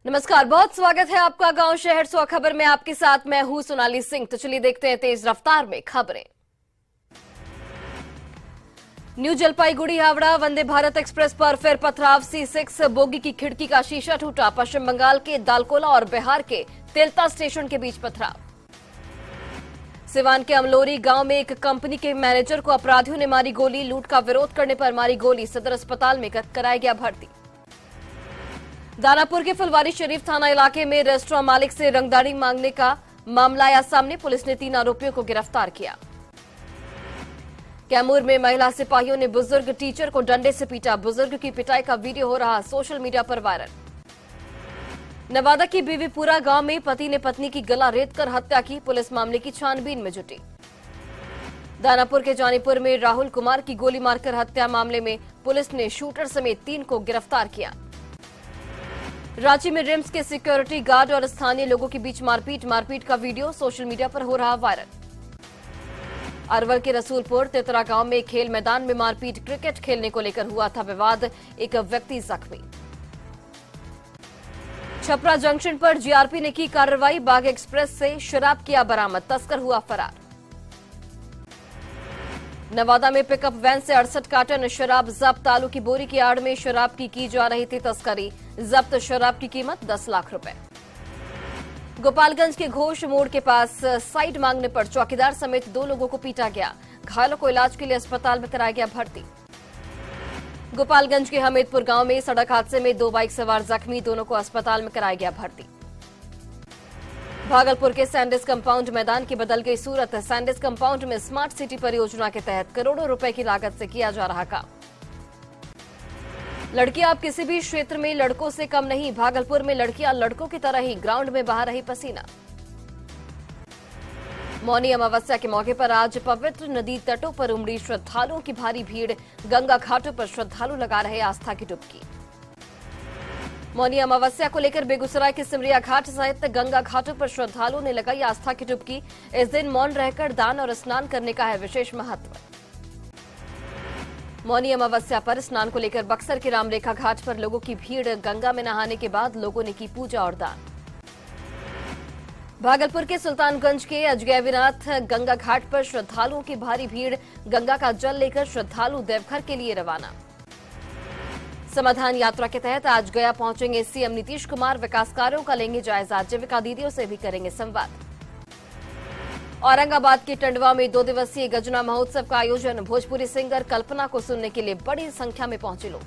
नमस्कार, बहुत स्वागत है आपका गांव शहर 100 खबर में। आपके साथ मैं हूं सोनाली सिंह। तो चलिए देखते हैं तेज रफ्तार में खबरें। न्यू जलपाईगुड़ी हावड़ा वंदे भारत एक्सप्रेस पर फिर पथराव। C6 बोगी की खिड़की का शीशा टूटा। पश्चिम बंगाल के दालकोला और बिहार के तेलता स्टेशन के बीच पथराव। सिवान के अमलोरी गांव में एक कंपनी के मैनेजर को अपराधियों ने मारी गोली। लूट का विरोध करने पर मारी गोली। सदर अस्पताल में कराया गया भर्ती। दानापुर के फुलवारी शरीफ थाना इलाके में रेस्टोरेंट मालिक से रंगदारी मांगने का मामला आया सामने। पुलिस ने 3 आरोपियों को गिरफ्तार किया। कैमूर में महिला सिपाहियों ने बुजुर्ग टीचर को डंडे से पीटा। बुजुर्ग की पिटाई का वीडियो हो रहा सोशल मीडिया पर वायरल। नवादा की बीवीपुरा गांव में पति ने पत्नी की गला रेतकर हत्या की। पुलिस मामले की छानबीन में जुटी। दानापुर के जानीपुर में राहुल कुमार की गोली मारकर हत्या मामले में पुलिस ने शूटर समेत 3 को गिरफ्तार किया। रांची में रिम्स के सिक्योरिटी गार्ड और स्थानीय लोगों के बीच मारपीट का वीडियो सोशल मीडिया पर हो रहा वायरल। अरवल के रसूलपुर तितरा गांव में खेल मैदान में मारपीट। क्रिकेट खेलने को लेकर हुआ था विवाद। एक व्यक्ति जख्मी। छपरा जंक्शन पर जीआरपी ने की कार्रवाई। बाग एक्सप्रेस से शराब किया बरामद। तस्कर हुआ फरार। नवादा में पिकअप वैन से 68 कार्टन शराब जब्त। आलू की बोरी की आड़ में शराब की जा रही थी तस्करी। जब्त शराब की कीमत 10 लाख रुपए। गोपालगंज के घोष मोड़ के पास साइड मांगने पर चौकीदार समेत 2 लोगों को पीटा गया। घायलों को इलाज के लिए अस्पताल में कराया गया भर्ती। गोपालगंज के हमीदपुर गांव में सड़क हादसे में 2 बाइक सवार जख्मी। दोनों को अस्पताल में कराया गया भर्ती। भागलपुर के सैंडिस कंपाउंड मैदान की बदल गई सूरत। सैंडिस कंपाउंड में स्मार्ट सिटी परियोजना के तहत करोड़ों रुपए की लागत से किया जा रहा काम। लड़कियां अब किसी भी क्षेत्र में लड़कों से कम नहीं। भागलपुर में लड़कियां लड़कों की तरह ही ग्राउंड में बहा रही पसीना। मौनी अमावस्या के मौके पर आज पवित्र नदी तटों पर उमड़ी श्रद्धालुओं की भारी भीड़। गंगा घाटों पर श्रद्धालु लगा रहे आस्था की डुबकी। मौनी अमावस्या को लेकर बेगूसराय के सिमरिया घाट सहित गंगा घाटों पर श्रद्धालुओं ने लगाई आस्था की डुबकी। इस दिन मौन रहकर दान और स्नान करने का है विशेष महत्व। मौनी अमावस्या पर स्नान को लेकर बक्सर के रामरेखा घाट पर लोगों की भीड़। गंगा में नहाने के बाद लोगों ने की पूजा और दान। भागलपुर के सुल्तानगंज के अजगैविनाथ गंगा घाट पर श्रद्धालुओं की भारी भीड़। गंगा का जल लेकर श्रद्धालु देवघर के लिए रवाना। समाधान यात्रा के तहत आज गया पहुंचेंगे सीएम नीतीश कुमार। विकास कार्यों का लेंगे जायजा। जीविका दीदियों से भी करेंगे संवाद। औरंगाबाद के टंडवा में 2 दिवसीय गजना महोत्सव का आयोजन। भोजपुरी सिंगर कल्पना को सुनने के लिए बड़ी संख्या में पहुंचे लोग।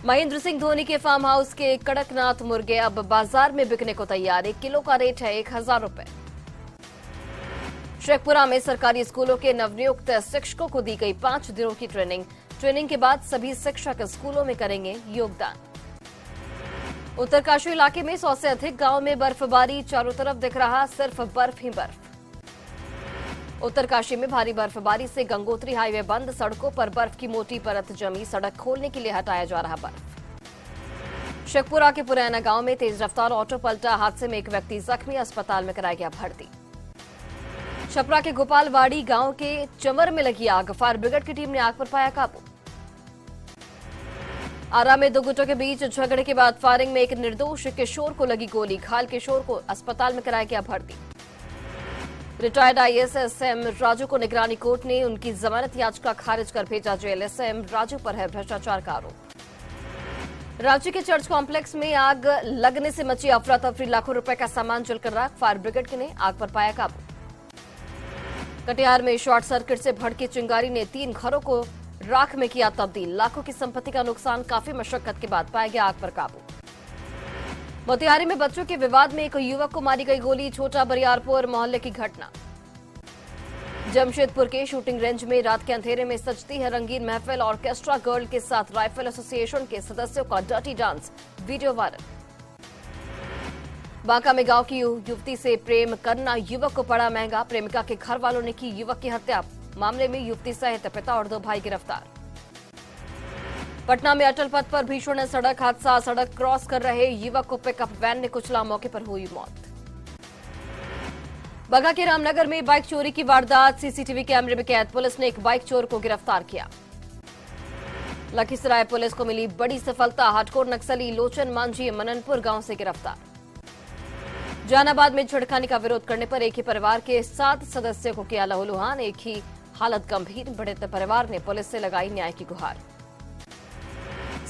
महेंद्र सिंह धोनी के फार्म हाउस के कड़कनाथ मुर्गे अब बाजार में बिकने को तैयार। 1 किलो का रेट है 1000 रुपए। शेखपुरा में सरकारी स्कूलों के नवनियुक्त शिक्षकों को दी गई 5 दिनों की ट्रेनिंग के बाद सभी शिक्षक स्कूलों में करेंगे योगदान। उत्तरकाशी इलाके में 100 से अधिक गांव में बर्फबारी। चारों तरफ दिख रहा सिर्फ बर्फ ही बर्फ। उत्तरकाशी में भारी बर्फबारी से गंगोत्री हाईवे बंद। सड़कों पर बर्फ की मोटी परत जमी। सड़क खोलने के लिए हटाया जा रहा बर्फ। शेखपुरा के पुरैना गांव में तेज रफ्तार ऑटो पलटा। हादसे में एक व्यक्ति जख्मी। अस्पताल में कराया गया भर्ती। छपरा के गोपालवाड़ी गांव के चमर में लगी आग। फायर ब्रिगेड की टीम ने आग पर पाया काबू। आरा में 2 गुटों के बीच झगड़े के बाद फायरिंग में एक निर्दोष किशोर को लगी गोली। घायल किशोर को अस्पताल में कराया गया भर्ती। रिटायर्ड आईएएस एसएम राजू को निगरानी कोर्ट ने उनकी जमानत याचिका खारिज कर भेजा जेल। एसएम राजू पर है भ्रष्टाचार का आरोप। रांची के चर्च कॉम्प्लेक्स में आग लगने से मची अफरा तफरी। लाखों रुपए का सामान जलकर राख। फायर ब्रिगेड ने आग पर पाया काबू। कटिहार में शॉर्ट सर्किट से भड़की चिंगारी ने 3 घरों को राख में किया तब्दील। लाखों की संपत्ति का नुकसान। काफी मशक्कत के बाद पाया गया आग पर काबू। मोतिहारी में बच्चों के विवाद में एक युवक को मारी गई गोली। छोटा बरियारपुर मोहल्ले की घटना। जमशेदपुर के शूटिंग रेंज में रात के अंधेरे में सजती है रंगीन महफिल। ऑर्केस्ट्रा गर्ल के साथ राइफल एसोसिएशन के सदस्यों का dirty dance video viral. Banka में गांव की युवती से प्रेम करना युवक को पड़ा महंगा। प्रेमिका के घर वालों ने की युवक की हत्या। मामले में युवती सहित पिता और 2 भाई गिरफ्तार। पटना में अटल पथ पर भीषण सड़क हादसा। सड़क क्रॉस कर रहे युवक को पिकअप वैन ने कुचला। मौके पर हुई मौत। बगहा के रामनगर में बाइक चोरी की वारदात। सीसीटीवी कैमरे में कैद। पुलिस ने एक बाइक चोर को गिरफ्तार किया। लखीसराय पुलिस को मिली बड़ी सफलता, हटकोर नक्सली लोचन मांझी मननपुर गांव से गिरफ्तार। जहानाबाद में छेड़खानी का विरोध करने पर एक ही परिवार के 7 सदस्यों को किया लहूलुहान, एक ही हालत गंभीर, पीड़ित परिवार ने पुलिस से लगाई न्याय की गुहार।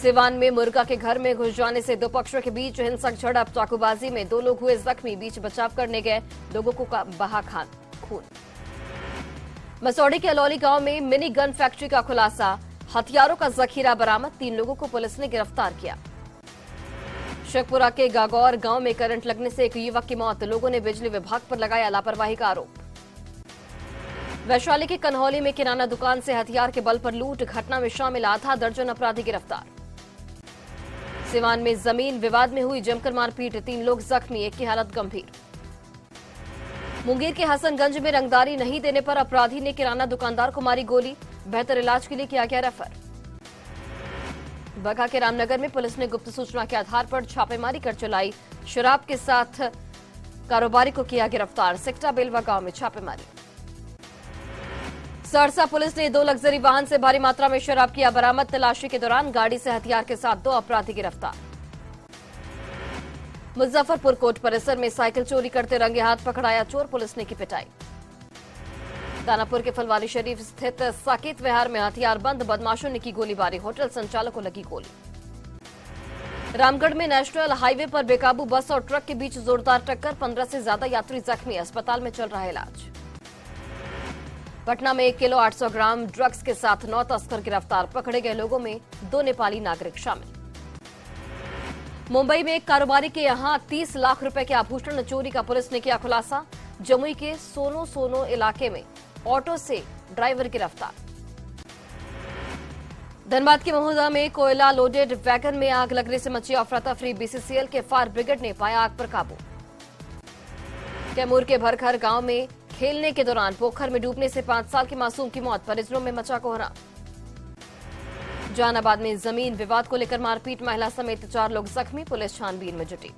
सिवान में मुर्गा के घर में घुस जाने से 2 पक्षों के बीच हिंसक झड़प, चाकूबाजी में 2 लोग हुए जख्मी, बीच बचाव करने गए लोगों को बहा खून। मसौड़ी के अलौली गांव में मिनी गन फैक्ट्री का खुलासा, हथियारों का जखीरा बरामद, 3 लोगों को पुलिस ने गिरफ्तार किया। शेखपुरा के गागौर गांव में करंट लगने से एक युवक की मौत, लोगों ने बिजली विभाग पर लगाया लापरवाही का आरोप। वैशाली के कन्हौली में किराना दुकान से हथियार के बल पर लूट, घटना में शामिल आधा दर्जन अपराधी गिरफ्तार। सिवान में जमीन विवाद में हुई जमकर मारपीट, 3 लोग जख्मी, एक की हालत गंभीर। मुंगेर के हसनगंज में रंगदारी नहीं देने पर अपराधी ने किराना दुकानदार को मारी गोली, बेहतर इलाज के लिए किया गया रेफर। बघा के रामनगर में पुलिस ने गुप्त सूचना के आधार पर छापेमारी कर चलाई, शराब के साथ कारोबारी को किया गिरफ्तार, सिकटा बेलवा गांव में छापेमारी। सरसा पुलिस ने 2 लग्जरी वाहन से भारी मात्रा में शराब किया बरामद, तलाशी के दौरान गाड़ी से हथियार के साथ 2 अपराधी गिरफ्तार। मुजफ्फरपुर कोर्ट परिसर में साइकिल चोरी करते रंगे हाथ पकड़ाया चोर, पुलिस ने की पिटाई। दानापुर के फुलवारी शरीफ स्थित साकेत विहार में हथियार बंद बदमाशों ने की गोलीबारी, होटल संचालक को लगी गोली। रामगढ़ में नेशनल हाईवे पर बेकाबू बस और ट्रक के बीच जोरदार टक्कर, 15 से ज्यादा यात्री जख्मी, अस्पताल में चल रहा है इलाज। पटना में 1 किलो 800 ग्राम ड्रग्स के साथ 9 तस्कर गिरफ्तार, पकड़े गए लोगों में 2 नेपाली नागरिक शामिल। मुंबई में एक कारोबारी के यहां 30 लाख रुपए के आभूषण चोरी का पुलिस ने किया खुलासा, जमुई के सोनो इलाके में ऑटो से ड्राइवर गिरफ्तार। धनबाद के महुदा में कोयला लोडेड वैगन में आग लगने से मची अफरा तफरी, बीसीसीएल के फायर ब्रिगेड ने पाया आग पर काबू। कैमूर के भरखर गांव में खेलने के दौरान पोखर में डूबने से 5 साल के मासूम की मौत, परिजनों में मचा कोहराम। जहानाबाद में जमीन विवाद को लेकर मारपीट, महिला समेत 4 लोग जख्मी, पुलिस छानबीन में जुटी।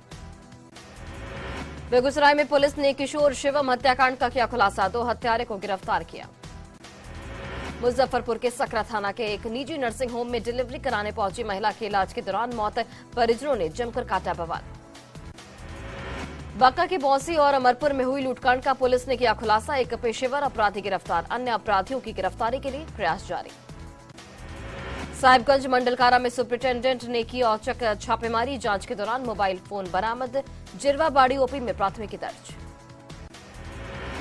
बेगूसराय में पुलिस ने किशोर शिवम हत्याकांड का किया खुलासा, 2 हत्यारे को गिरफ्तार किया। मुजफ्फरपुर के सकरा थाना के एक निजी नर्सिंग होम में डिलीवरी कराने पहुंची महिला की इलाज के दौरान मौत, परिजनों ने जमकर काटा बवाल। बांका के बौंसी और अमरपुर में हुई लूटकांड का पुलिस ने किया खुलासा, एक पेशेवर अपराधी गिरफ्तार, अन्य अपराधियों की गिरफ्तारी के लिए प्रयास जारी। साहिबगंज मंडल कारा में सुपरिटेंडेंट ने की औचक छापेमारी, जांच के दौरान मोबाइल फोन बरामद, जिरवाबाड़ी ओपी में प्राथमिकी दर्ज।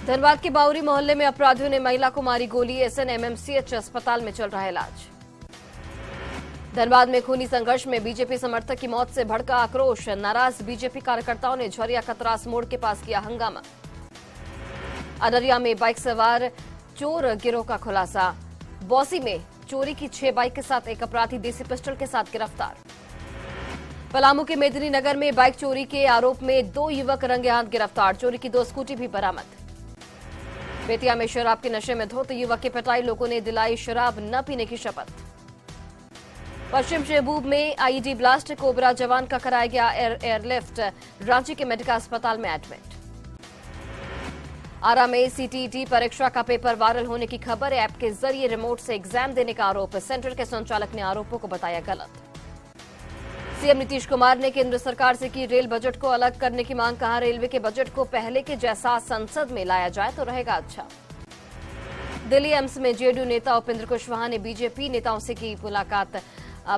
धनबाद के बाउरी मोहल्ले में अपराधियों ने महिला को मारी गोली, एसएनएमएमसीएच अस्पताल में चल रहा है इलाज। धनबाद में खूनी संघर्ष में बीजेपी समर्थक की मौत से भड़का आक्रोश, नाराज बीजेपी कार्यकर्ताओं ने झरिया कतरास मोड़ के पास किया हंगामा। अररिया में बाइक सवार चोर गिरोह का खुलासा, बौसी में चोरी की 6 बाइक के साथ एक अपराधी देसी पिस्टल के साथ गिरफ्तार। पलामू के मेदिनी नगर में बाइक चोरी के आरोप में 2 युवक रंगे हाथ गिरफ्तार, चोरी की 2 स्कूटी भी बरामद। बेतिया में शराब के नशे में धुत युवक की पिटाई, लोगों ने दिलाई शराब न पीने की शपथ। पश्चिम शहबूब में आईईडी ब्लास्ट, कोबरा जवान का कराया गया एयरलिफ्ट, रांची के मेडिका अस्पताल में एडमिट। आरा में सीटीईटी परीक्षा का पेपर वायरल होने की खबर, ऐप के जरिए रिमोट से एग्जाम देने का आरोप, सेंटर के संचालक ने आरोपों को बताया गलत। सीएम नीतीश कुमार ने केंद्र सरकार से की रेल बजट को अलग करने की मांग, कहा रेलवे के बजट को पहले के जैसा संसद में लाया जाए तो रहेगा अच्छा। दिल्ली एम्स में जेडीयू नेता उपेंद्र कुशवाहा ने बीजेपी नेताओं से की मुलाकात,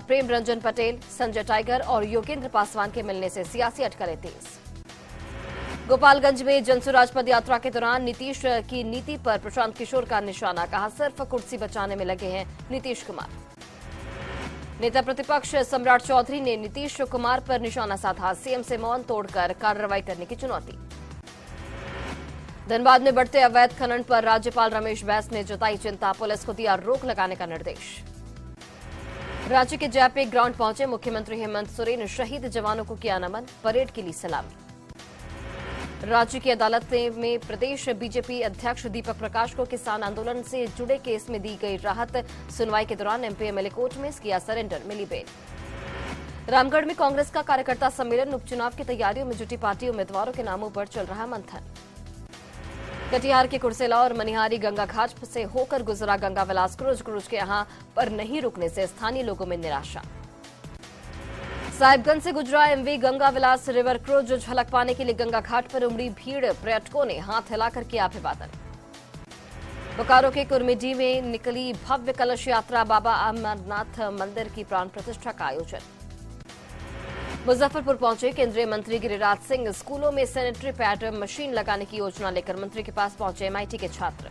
प्रेम रंजन पटेल, संजय टाइगर और योगेंद्र पासवान के मिलने से सियासी अटकलें तेज। गोपालगंज में जनसुराज पद यात्रा के दौरान नीतीश की नीति पर प्रशांत किशोर का निशाना, कहा सिर्फ कुर्सी बचाने में लगे हैं नीतीश कुमार। नेता प्रतिपक्ष सम्राट चौधरी ने नीतीश कुमार पर निशाना साधा, सीएम से मौन तोड़कर कार्रवाई करने की चुनौती। धनबाद में बढ़ते अवैध खनन पर राज्यपाल रमेश बैस ने जताई चिंता, पुलिस को दिया रोक लगाने का निर्देश। रांची के जैपे ग्राउंड पहुंचे मुख्यमंत्री हेमंत सोरेन, शहीद जवानों को किया नमन, परेड के लिए सलामी। रांची की अदालत में प्रदेश बीजेपी अध्यक्ष दीपक प्रकाश को किसान आंदोलन से जुड़े केस में दी गई राहत, सुनवाई के दौरान एमपी-एमएलए कोर्ट में किया सरेंडर, मिली बेल। रामगढ़ में कांग्रेस का कार्यकर्ता सम्मेलन, उपचुनाव की तैयारियों में जुटी पार्टी, उम्मीदवारों के नामों पर चल रहा मंथन। कटिहार के कुर्सेला और मनिहारी गंगा घाट से होकर गुजरा गंगा विलास क्रूज के यहां पर नहीं रुकने से स्थानीय लोगों में निराशा। साहिबगंज से गुजरा एमवी गंगा विलास रिवर क्रूज झलक पाने के लिए गंगा घाट पर उमड़ी भीड़, पर्यटकों ने हाथ हिलाकर किया अभिवादन। बोकारो के कुर्मिडी में निकली भव्य कलश यात्रा, बाबा अमरनाथ मंदिर की प्राण प्रतिष्ठा का आयोजन। मुजफ्फरपुर पहुंचे केंद्रीय मंत्री गिरिराज सिंह, स्कूलों में सैनिटरी पैड मशीन लगाने की योजना लेकर मंत्री के पास पहुंचे एमआईटी के छात्र।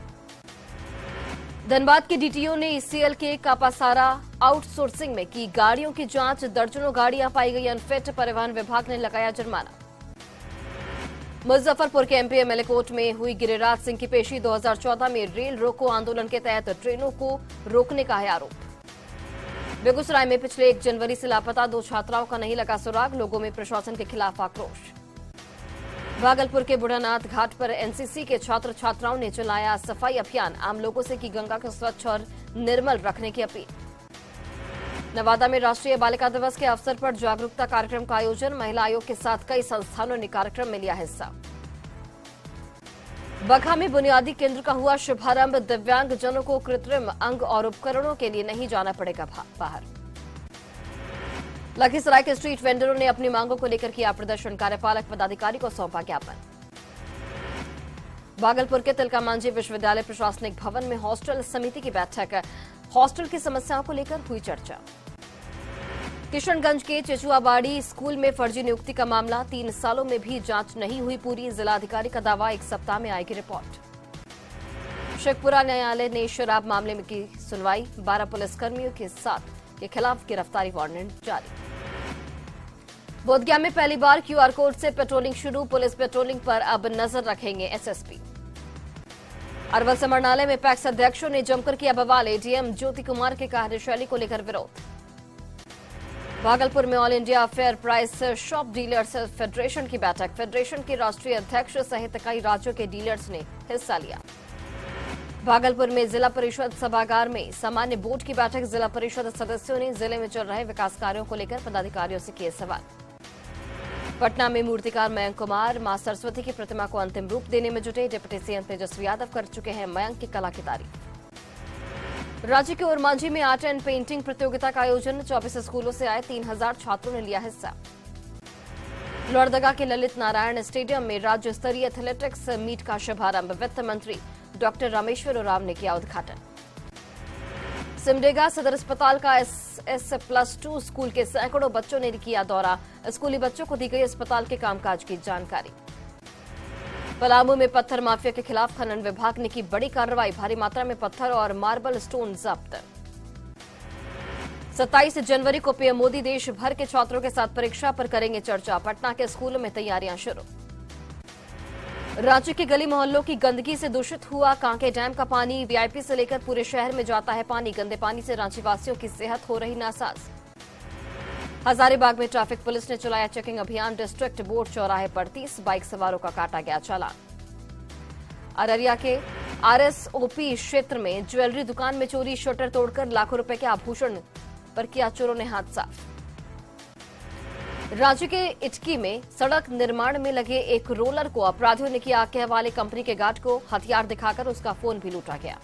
धनबाद के डीटीओ ने ईसीएल के कापासारा आउटसोर्सिंग में की गाड़ियों की जांच, दर्जनों गाड़ियां पाई गई अनफिट, परिवहन विभाग ने लगाया जुर्माना। मुजफ्फरपुर के एमपी एमएलए कोर्ट में हुई गिरिराज सिंह की पेशी, 2014 में रेल रोको आंदोलन के तहत ट्रेनों को रोकने का है आरोप। बेगूसराय में पिछले 1 जनवरी से लापता 2 छात्राओं का नहीं लगा सुराग, लोगों में प्रशासन के खिलाफ आक्रोश। भागलपुर के बुढ़ानाथ घाट पर एनसीसी के छात्र छात्राओं ने चलाया सफाई अभियान, आम लोगों से की गंगा को स्वच्छ और निर्मल रखने की अपील। नवादा में राष्ट्रीय बालिका दिवस के अवसर पर जागरूकता कार्यक्रम का आयोजन, महिला आयोग के साथ कई संस्थानों ने कार्यक्रम में लिया हिस्सा। बगहा में बुनियादी केंद्र का हुआ शुभारंभ, दिव्यांगजनों को कृत्रिम अंग और उपकरणों के लिए नहीं जाना पड़ेगा बाहर। लखीसराय के स्ट्रीट वेंडरों ने अपनी मांगों को लेकर किया प्रदर्शन, कार्यपालक पदाधिकारी को सौंपा ज्ञापन। भागलपुर के तिलका मांझी विश्वविद्यालय प्रशासनिक भवन में हॉस्टल समिति की बैठक, हॉस्टल की समस्याओं को लेकर हुई चर्चा। किशनगंज के चेचुआबाड़ी स्कूल में फर्जी नियुक्ति का मामला, 3 सालों में भी जांच नहीं हुई पूरी, जिलाधिकारी का दावा 1 सप्ताह में आएगी रिपोर्ट। शेखपुरा न्यायालय ने शराब मामले में की सुनवाई, 12 पुलिसकर्मियों के साथ के खिलाफ गिरफ्तारी वारंट जारी। बोधगया में पहली बार क्यूआर कोड से पेट्रोलिंग शुरू, पुलिस पेट्रोलिंग पर अब नजर रखेंगे एसएसपी। अरवल समरनालय में पैक्स अध्यक्षों ने जमकर किया बवाल, एडीएम ज्योति कुमार के कार्यशैली को लेकर विरोध। भागलपुर में all India fair price shop dealers federation की बैठक, फेडरेशन के राष्ट्रीय अध्यक्ष सहित कई राज्यों के डीलर्स ने हिस्सा लिया। भागलपुर में जिला परिषद सभागार में सामान्य बोर्ड की बैठक, जिला परिषद सदस्यों ने जिले में चल रहे विकास कार्यों को लेकर पदाधिकारियों से किए सवाल। पटना में मूर्तिकार मयंक कुमार मां सरस्वती की प्रतिमा को अंतिम रूप देने में जुटे, डिप्टी सीएम तेजस्वी यादव कर चुके हैं मयंक की कला की तारीफ। राज्य के ओरमांझी में आर्ट एंड पेंटिंग प्रतियोगिता का आयोजन, 24 स्कूलों से आए 3000 छात्रों ने लिया हिस्सा। लोहरदगा के ललित नारायण स्टेडियम में राज्य स्तरीय एथलेटिक्स मीट का शुभारंभ, वित्त मंत्री डॉक्टर रामेश्वर उरांव ने किया उद्घाटन। सिमडेगा सदर अस्पताल का SS+2 स्कूल के सैकड़ों बच्चों ने किया दौरा, स्कूली बच्चों को दी गई अस्पताल के कामकाज की जानकारी। पलामू में पत्थर माफिया के खिलाफ खनन विभाग ने की बड़ी कार्रवाई, भारी मात्रा में पत्थर और मार्बल स्टोन जब्त। 27 जनवरी को पीएम मोदी देश भर के छात्रों के साथ परीक्षा पर करेंगे चर्चा, पटना के स्कूलों में तैयारियां शुरू। रांची के गली मोहल्लों की गंदगी से दूषित हुआ कांके डैम का पानी, वीआईपी से लेकर पूरे शहर में जाता है पानी, गंदे पानी से रांची वासियों की सेहत हो रही नासाज। हजारीबाग में ट्रैफिक पुलिस ने चलाया चेकिंग अभियान, डिस्ट्रिक्ट बोर्ड चौराहे पर 30 बाइक सवारों का काटा गया चालान। अररिया के आरएसओपी क्षेत्र में ज्वेलरी दुकान में चोरी, शटर तोड़कर लाखों रुपए के आभूषण पर किया चोरों ने हाथ साफ। रांची के इटकी में सड़क निर्माण में लगे एक रोलर को अपराधियों ने किया आग के हवाले, कंपनी के गार्ड को हथियार दिखाकर उसका फोन भी लूटा गया।